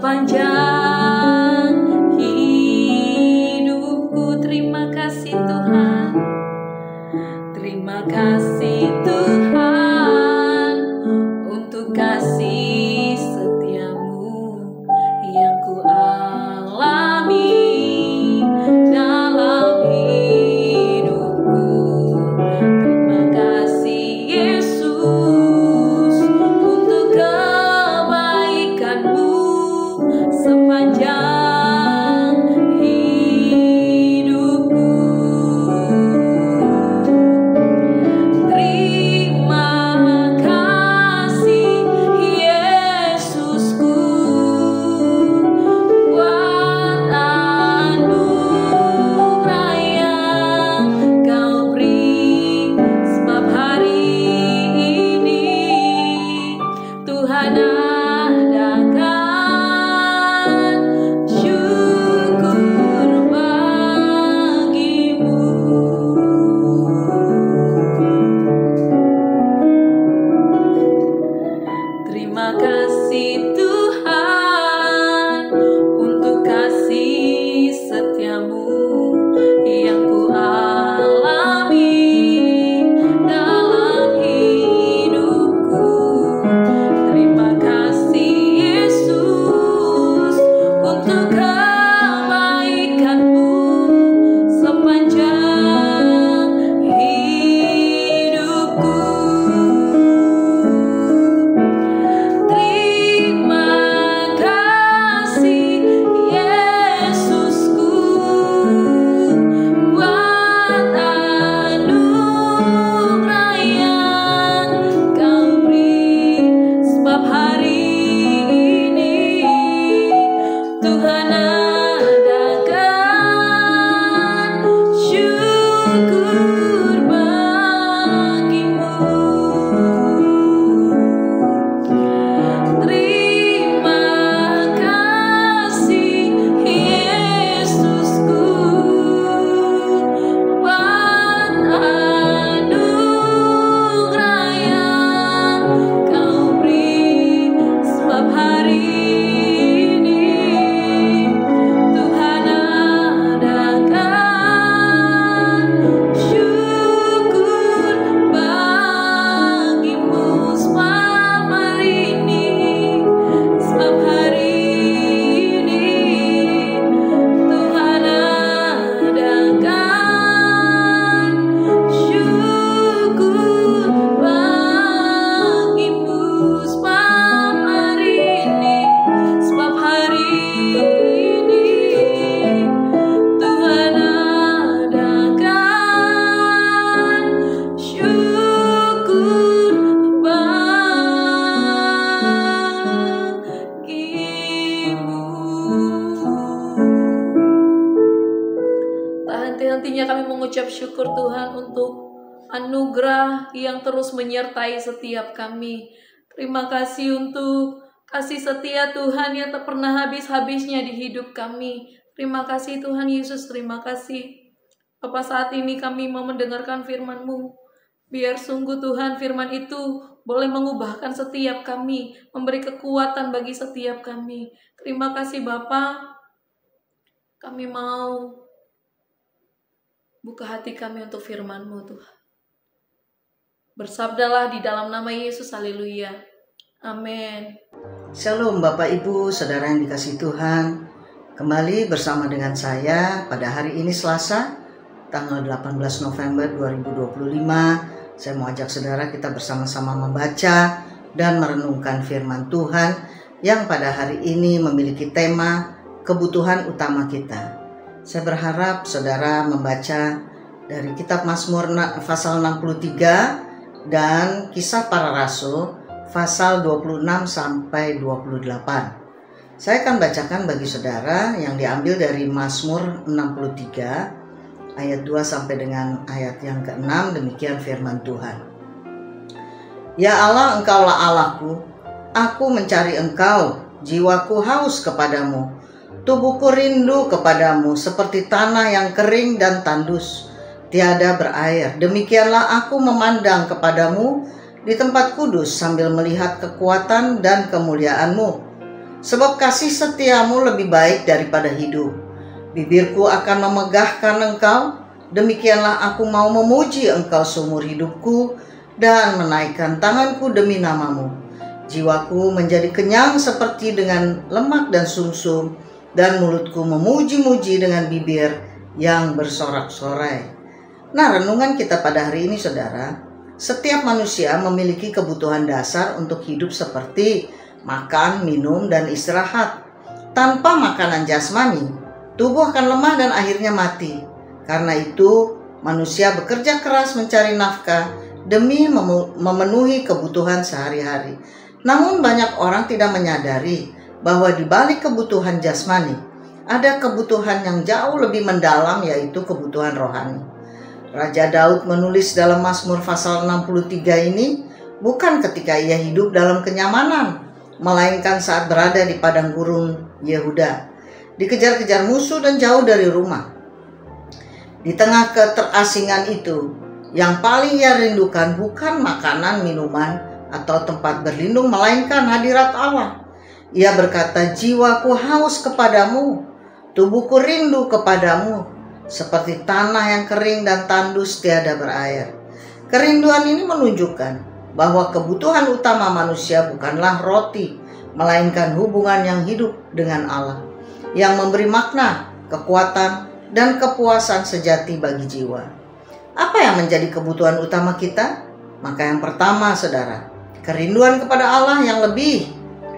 sepanjang hidupku. Terima kasih Tuhan, terima kasih Tuhan untuk kasih setiamu yang ku alami dalam hidupku. Terima kasih Yesus untuk kebaikanmu sepanjang hidupku. Terima kasih Yesusku buat anugerah yang Kau beri, sebab hari ini Tuhan adakan syukur bagimu. Terima kasih Tuhan untuk kasih setiamu yang ku alami dalam hidupku. Terima kasih Yesus untuk kebaikanmu sepanjang hidupku. Terima kasih Yesusku buat anugerah yang Kau beri, sebab hari ini Tuhan adakan syukur bagimu. Terima kasih Yesusku buat anugerah yang Kau beri, sebab hari ini Tuhan adakan syukur bagimu. Sebab hari ini Tuhan adakan syukur bagimu. Sebab hari ini Tuhan adakan syukur bagimu. Tak henti-hentinya kami mengucap syukur Tuhan untuk anugerah yang terus menyertai setiap kami. Terima kasih untuk kasih setia Tuhan yang tak pernah habis-habisnya di hidup kami. Terima kasih Tuhan Yesus, terima kasih. Bapa, saat ini kami mau mendengarkan firman-Mu. Biar sungguh Tuhan firman itu boleh mengubahkan setiap kami, memberi kekuatan bagi setiap kami. Terima kasih Bapa. Kami mau buka hati kami untuk firman-Mu Tuhan. Bersabdalah di dalam nama Yesus, haleluya. Amin. Shalom Bapak Ibu, Saudara yang dikasihi Tuhan. Kembali bersama dengan saya pada hari ini Selasa, tanggal 18 November 2025. Saya mau ajak saudara kita bersama-sama membaca dan merenungkan firman Tuhan yang pada hari ini memiliki tema kebutuhan utama kita. Saya berharap saudara membaca dari kitab Mazmur pasal 63 dan Kisah Para Rasul pasal 26 sampai 28. Saya akan bacakan bagi saudara yang diambil dari Mazmur 63 ayat 2 sampai dengan ayat yang ke-6. Demikian firman Tuhan. Ya Allah, Engkaulah Allahku, aku mencari Engkau, jiwaku haus kepadamu, tubuhku rindu kepadamu seperti tanah yang kering dan tandus, tiada berair. Demikianlah aku memandang kepadamu di tempat kudus sambil melihat kekuatan dan kemuliaan-Mu. sebab kasih setiamu lebih baik daripada hidup. Bibirku akan memegahkan engkau, demikianlah aku mau memuji engkau seumur hidupku dan menaikkan tanganku demi namamu. Jiwaku menjadi kenyang seperti dengan lemak dan sumsum, dan mulutku memuji-muji dengan bibir yang bersorak-sorai. Nah, renungan kita pada hari ini, saudara, setiap manusia memiliki kebutuhan dasar untuk hidup seperti makan, minum, dan istirahat. Tanpa makanan jasmani, tubuh akan lemah dan akhirnya mati. Karena itu, manusia bekerja keras mencari nafkah demi memenuhi kebutuhan sehari-hari. Namun banyak orang tidak menyadari bahwa di balik kebutuhan jasmani, ada kebutuhan yang jauh lebih mendalam, yaitu kebutuhan rohani. Raja Daud menulis dalam Mazmur pasal 63 ini bukan ketika ia hidup dalam kenyamanan, melainkan saat berada di padang gurun Yehuda, dikejar-kejar musuh dan jauh dari rumah. Di tengah keterasingan itu, yang paling ia rindukan bukan makanan, minuman, atau tempat berlindung, melainkan hadirat Allah. Ia berkata, jiwaku haus kepadamu, tubuhku rindu kepadamu, seperti tanah yang kering dan tandus tiada berair. Kerinduan ini menunjukkan bahwa kebutuhan utama manusia bukanlah roti, melainkan hubungan yang hidup dengan Allah, yang memberi makna, kekuatan, dan kepuasan sejati bagi jiwa. Apa yang menjadi kebutuhan utama kita? Maka yang pertama, saudara, kerinduan kepada Allah yang lebih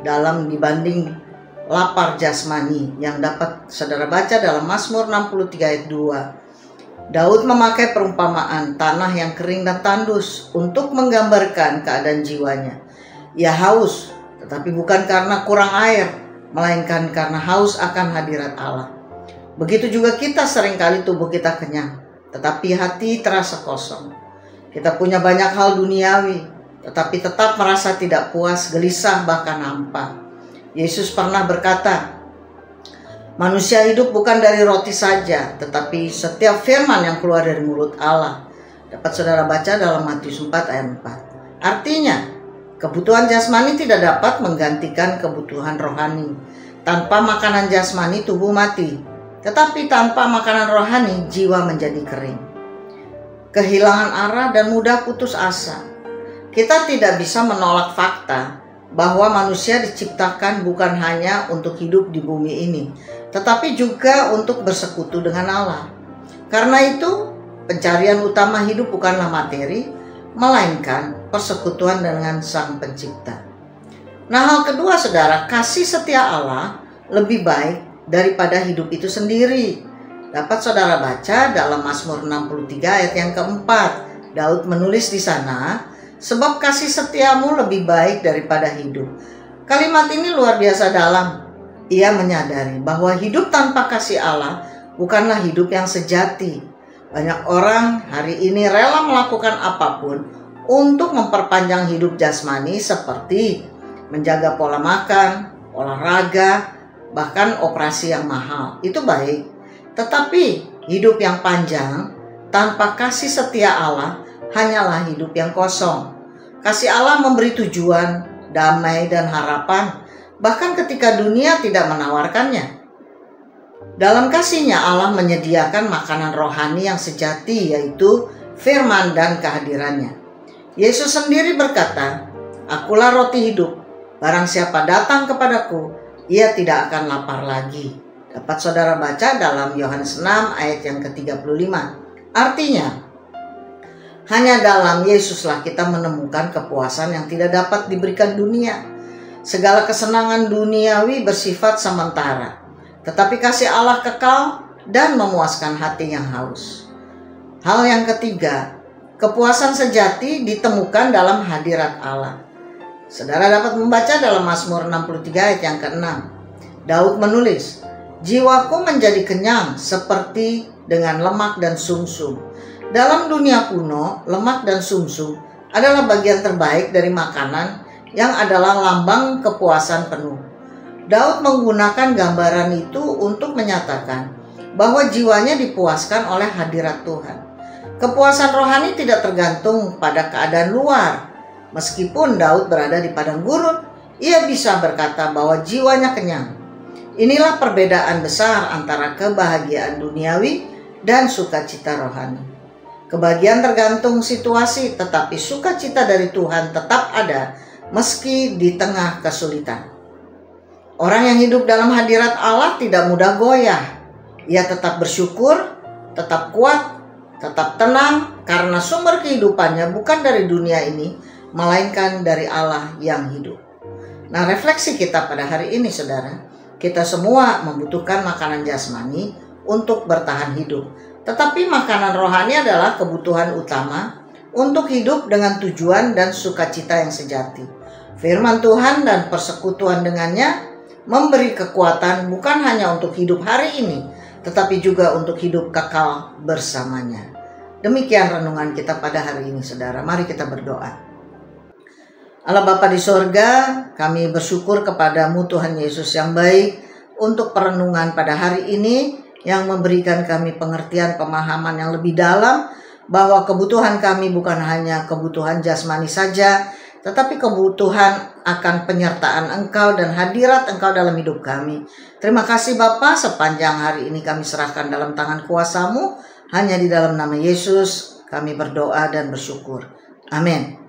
dalam dibanding lapar jasmani, yang dapat saudara baca dalam Mazmur 63 ayat 2. Daud memakai perumpamaan tanah yang kering dan tandus untuk menggambarkan keadaan jiwanya. Ia haus, tetapi bukan karena kurang air, melainkan karena haus akan hadirat Allah. Begitu juga kita, seringkali tubuh kita kenyang, tetapi hati terasa kosong. Kita punya banyak hal duniawi, tetapi tetap merasa tidak puas, gelisah, bahkan hampa. Yesus pernah berkata, manusia hidup bukan dari roti saja, tetapi setiap firman yang keluar dari mulut Allah. Dapat saudara baca dalam Matius 4 ayat 4. Artinya, kebutuhan jasmani tidak dapat menggantikan kebutuhan rohani. Tanpa makanan jasmani, tubuh mati. Tetapi tanpa makanan rohani, jiwa menjadi kering, kehilangan arah, dan mudah putus asa. Kita tidak bisa menolak fakta bahwa manusia diciptakan bukan hanya untuk hidup di bumi ini, tetapi juga untuk bersekutu dengan Allah. Karena itu, pencarian utama hidup bukanlah materi, melainkan persekutuan dengan Sang Pencipta. Nah, hal kedua, saudara, kasih setia Allah lebih baik daripada hidup itu sendiri. Dapat saudara baca dalam Mazmur 63 ayat yang keempat. Daud menulis di sana, sebab kasih setiamu lebih baik daripada hidup. Kalimat ini luar biasa dalam. Ia menyadari bahwa hidup tanpa kasih Allah bukanlah hidup yang sejati. Banyak orang hari ini rela melakukan apapun untuk memperpanjang hidup jasmani, seperti menjaga pola makan, olahraga, bahkan operasi yang mahal. Itu baik. Tetapi hidup yang panjang tanpa kasih setia Allah hanyalah hidup yang kosong. Kasih Allah memberi tujuan, damai, dan harapan, bahkan ketika dunia tidak menawarkannya. Dalam kasih-Nya Allah menyediakan makanan rohani yang sejati, yaitu firman dan kehadirannya. Yesus sendiri berkata, "Akulah roti hidup, barang siapa datang kepadaku, ia tidak akan lapar lagi." Dapat saudara baca dalam Yohanes 6 ayat yang ke-35. Artinya, hanya dalam Yesuslah kita menemukan kepuasan yang tidak dapat diberikan dunia. Segala kesenangan duniawi bersifat sementara, tetapi kasih Allah kekal dan memuaskan hati yang haus. Hal yang ketiga, kepuasan sejati ditemukan dalam hadirat Allah. Saudara dapat membaca dalam Mazmur 63 ayat yang ke-6. Daud menulis, "Jiwaku menjadi kenyang seperti dengan lemak dan sumsum." Dalam dunia kuno, lemak dan sumsum adalah bagian terbaik dari makanan yang adalah lambang kepuasan penuh. Daud menggunakan gambaran itu untuk menyatakan bahwa jiwanya dipuaskan oleh hadirat Tuhan. Kepuasan rohani tidak tergantung pada keadaan luar. Meskipun Daud berada di padang gurun, ia bisa berkata bahwa jiwanya kenyang. Inilah perbedaan besar antara kebahagiaan duniawi dan sukacita rohani. Kebahagiaan tergantung situasi, tetapi sukacita dari Tuhan tetap ada meski di tengah kesulitan. Orang yang hidup dalam hadirat Allah tidak mudah goyah. Ia tetap bersyukur, tetap kuat, tetap tenang, karena sumber kehidupannya bukan dari dunia ini, melainkan dari Allah yang hidup. Nah, refleksi kita pada hari ini, saudara, kita semua membutuhkan makanan jasmani untuk bertahan hidup. Tetapi makanan rohani adalah kebutuhan utama untuk hidup dengan tujuan dan sukacita yang sejati. Firman Tuhan dan persekutuan dengannya memberi kekuatan bukan hanya untuk hidup hari ini, tetapi juga untuk hidup kekal bersamanya. Demikian renungan kita pada hari ini, saudara. Mari kita berdoa. Allah Bapa di sorga, kami bersyukur kepadamu Tuhan Yesus yang baik untuk perenungan pada hari ini yang memberikan kami pengertian pemahaman yang lebih dalam bahwa kebutuhan kami bukan hanya kebutuhan jasmani saja, tetapi kebutuhan akan penyertaan Engkau dan hadirat Engkau dalam hidup kami. Terima kasih Bapa, sepanjang hari ini kami serahkan dalam tangan kuasa-Mu. Hanya di dalam nama Yesus kami berdoa dan bersyukur. Amin.